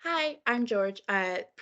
Hi, I'm George.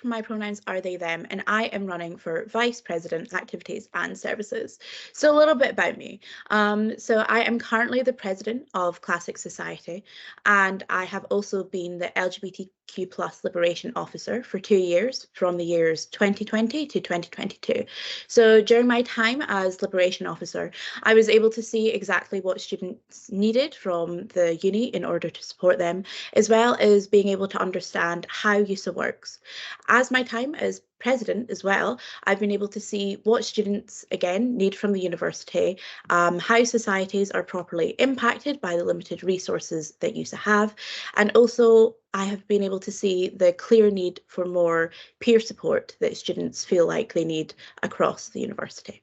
My pronouns are they, them, and I am running for Vice President Activities and Services. So, a little bit about me. I am currently the President of Classic Society, and I have also been the LGBTQ plus Liberation Officer for 2 years, from the years 2020 to 2022. So, during my time as Liberation Officer, I was able to see exactly what students needed from the uni in order to support them, as well as being able to understand how USA works. As my time as president as well, I've been able to see what students, again, need from the university, how societies are properly impacted by the limited resources that USA have, and also I have been able to see the clear need for more peer support that students feel like they need across the university.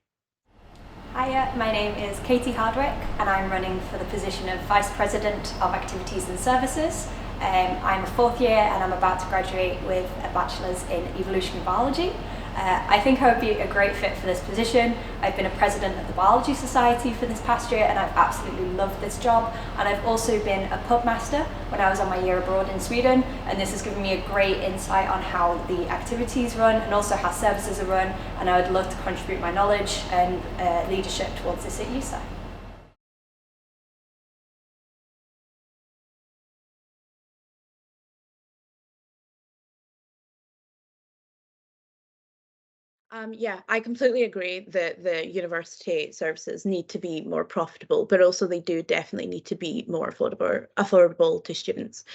Hiya, my name is Katie Hardwick and I'm running for the position of Vice President of Activities and Services. I'm a fourth year and I'm about to graduate with a bachelor's in evolutionary biology. I think I would be a great fit for this position. I've been a president of the Biology Society for this past year and I've absolutely loved this job. And I've also been a pub master when I was on my year abroad in Sweden, and this has given me a great insight on how the activities run and also how services are run, and I would love to contribute my knowledge and leadership towards this at USA. Yeah, I completely agree that the university services need to be more profitable, but also they do definitely need to be more affordable to students.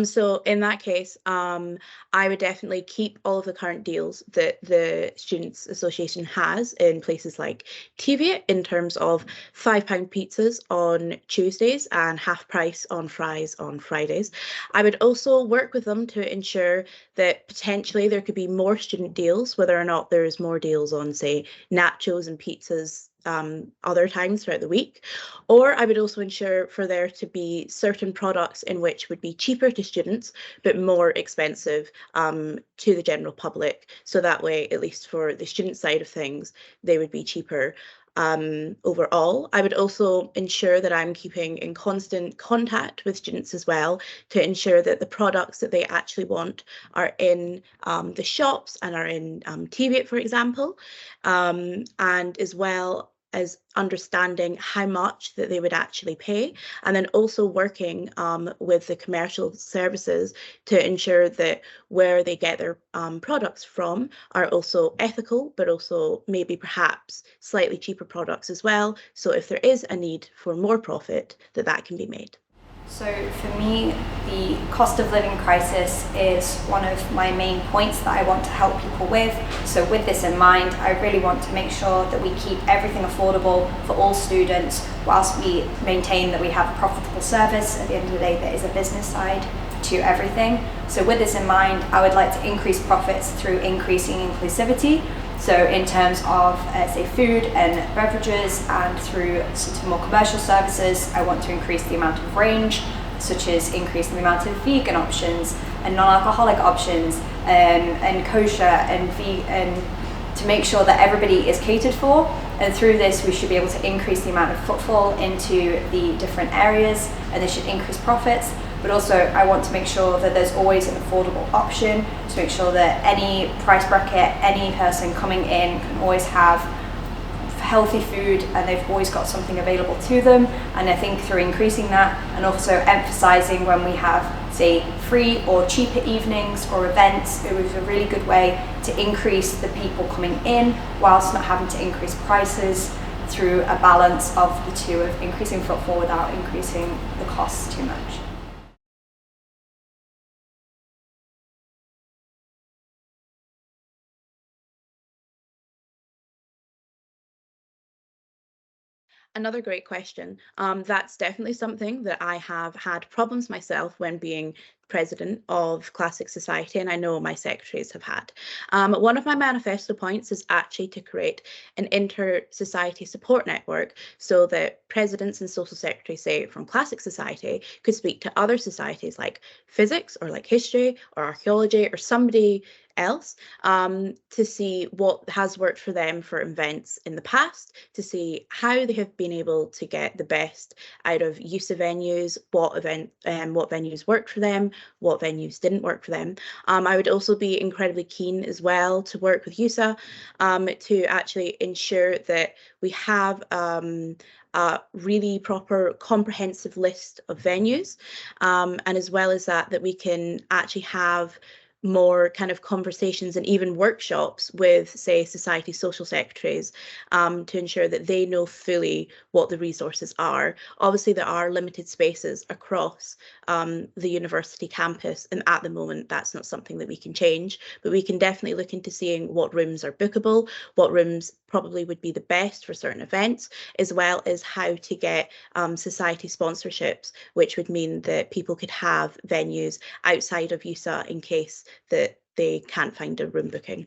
So in that case, I would definitely keep all of the current deals that the Students Association has in places like TVA in terms of £5 pizzas on Tuesdays and half price on fries on Fridays. I would also work with them to ensure that potentially there could be more student deals, whether or not there's more deals on, say, nachos and pizzas other times throughout the week. Or I would also ensure for there to be certain products in which would be cheaper to students, but more expensive to the general public. So that way, at least for the student side of things, they would be cheaper overall. I would also ensure that I'm keeping in constant contact with students as well to ensure that the products that they actually want are in the shops and are in TV, for example, and as well as understanding how much that they would actually pay, and then also working with the commercial services to ensure that where they get their products from are also ethical, but also maybe perhaps slightly cheaper products as well. So if there is a need for more profit, that can be made. So for me, the cost of living crisis is one of my main points that I want to help people with. So with this in mind, I really want to make sure that we keep everything affordable for all students whilst we maintain that we have a profitable service. At the end of the day, there is a business side to everything. So with this in mind, I would like to increase profits through increasing inclusivity. So in terms of, say, food and beverages, and through sort of more commercial services, I want to increase the amount of range, such as increasing the amount of vegan options and non-alcoholic options, and kosher and vegan, to make sure that everybody is catered for. And through this, we should be able to increase the amount of footfall into the different areas, and this should increase profits. But also I want to make sure that there's always an affordable option, to make sure that any price bracket, any person coming in can always have healthy food and they've always got something available to them. And I think through increasing that and also emphasizing when we have, say, free or cheaper evenings or events, it was a really good way to increase the people coming in whilst not having to increase prices, through a balance of the two, of increasing footfall without increasing the costs too much. Another great question. That's definitely something that I have had problems myself when being president of Classic Society, and I know my secretaries have had. One of my manifesto points is actually to create an inter-society support network so that presidents and social secretaries, say, from Classic Society could speak to other societies like physics or like history or archaeology or somebody else, to see what has worked for them for events in the past, to see how they have been able to get the best out of use of venues, what venues worked for them, what venues didn't work for them. I would also be incredibly keen as well to work with USA to actually ensure that we have a really proper comprehensive list of venues, and as well as that we can actually have more kind of conversations and even workshops with, say, society social secretaries, to ensure that they know fully what the resources are. Obviously, there are limited spaces across the university campus, and at the moment, that's not something that we can change, but we can definitely look into seeing what rooms are bookable, what rooms probably would be the best for certain events, as well as how to get society sponsorships, which would mean that people could have venues outside of USA in case that they can't find a room booking.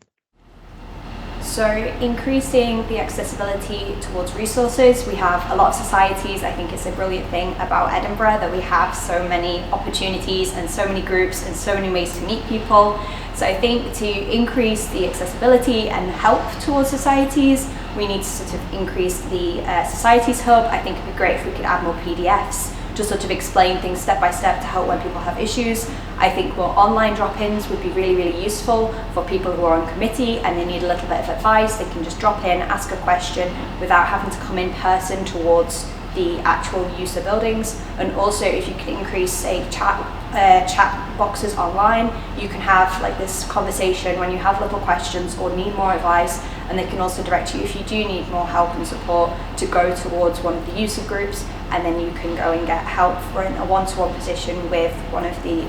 So increasing the accessibility towards resources, we have a lot of societies. I think it's a brilliant thing about Edinburgh that we have so many opportunities and so many groups and so many ways to meet people. So I think to increase the accessibility and help towards societies, we need to sort of increase the societies hub. I think it'd be great if we could add more PDFs to sort of explain things step by step to help when people have issues. I think more online drop-ins would be really, really useful for people who are on committee and they need a little bit of advice. They can just drop in, ask a question without having to come in person towards the actual user buildings. And also, if you can increase, say, chat boxes online, you can have like this conversation when you have little questions or need more advice, and they can also direct you if you do need more help and support to go towards one of the user groups, and then you can go and get help for in a one-to-one position with one of the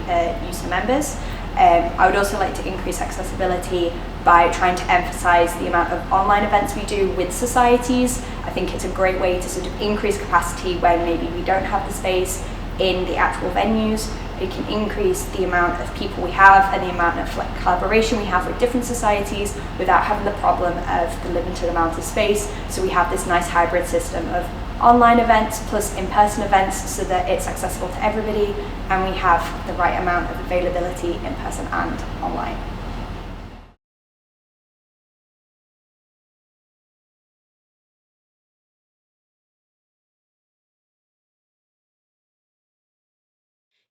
user members. I would also like to increase accessibility by trying to emphasize the amount of online events we do with societies. I think it's a great way to sort of increase capacity when maybe we don't have the space in the actual venues. It can increase the amount of people we have and the amount of like collaboration we have with different societies without having the problem of the limited amount of space. So we have this nice hybrid system of online events plus in-person events so that it's accessible to everybody and we have the right amount of availability in person and online.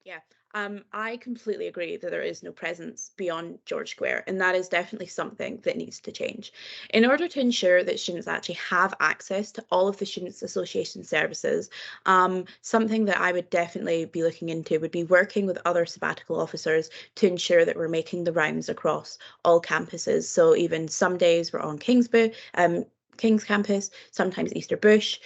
Yeah, I completely agree that there is no presence beyond George Square, and that is definitely something that needs to change. In order to ensure that students actually have access to all of the Students' Association services, something that I would definitely be looking into would be working with other sabbatical officers to ensure that we're making the rounds across all campuses. So even some days we're on King's campus, sometimes Easter Bush.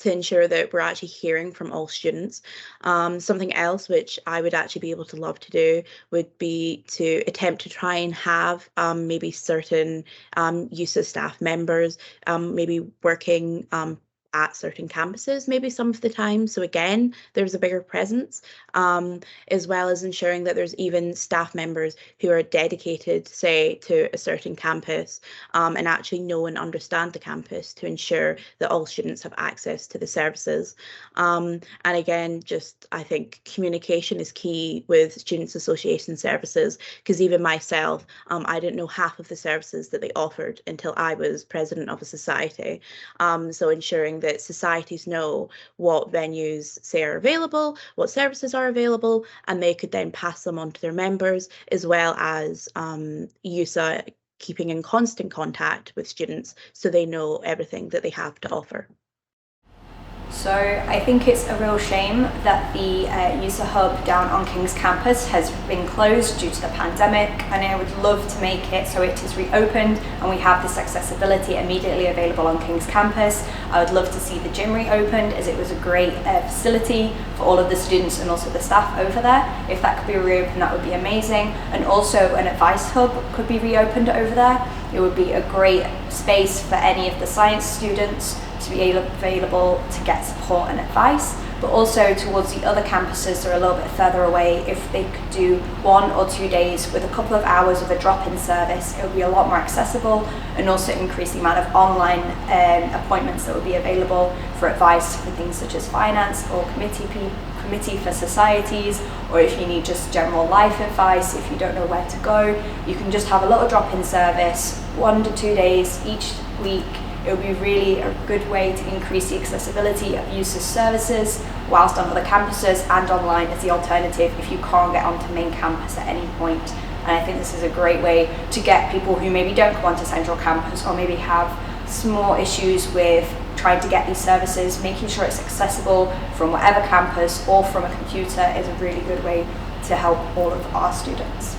To ensure that we're actually hearing from all students. Something else which I would actually be able to love to do would be to attempt to try and have maybe certain USA staff members maybe working at certain campuses, maybe some of the time. So again, there's a bigger presence, as well as ensuring that there's even staff members who are dedicated, say, to a certain campus, and actually know and understand the campus to ensure that all students have access to the services. And again, just I think communication is key with Students' Association services, because even myself, I didn't know half of the services that they offered until I was president of a society. So ensuring that societies know what venues, say, are available, what services are available, and they could then pass them on to their members, as well as USA keeping in constant contact with students so they know everything that they have to offer. So I think it's a real shame that the user hub down on King's campus has been closed due to the pandemic, and I would love to make it so it is reopened and we have this accessibility immediately available on King's campus. I would love to see the gym reopened, as it was a great facility for all of the students and also the staff over there. If that could be reopened, that would be amazing. And also an advice hub could be reopened over there. It would be a great space for any of the science students to be available to get support and advice, but also towards the other campuses that are a little bit further away, if they could do 1 or 2 days with a couple of hours of a drop-in service, it would be a lot more accessible, and also increase the amount of online appointments that would be available for advice for things such as finance or committee committee for societies, or if you need just general life advice, if you don't know where to go, you can just have a little drop-in service, 1 to 2 days each week. It would be really a good way to increase the accessibility of users' services whilst on other campuses and online as the alternative if you can't get onto main campus at any point. And I think this is a great way to get people who maybe don't come onto central campus or maybe have small issues with trying to get these services, making sure it's accessible from whatever campus or from a computer is a really good way to help all of our students.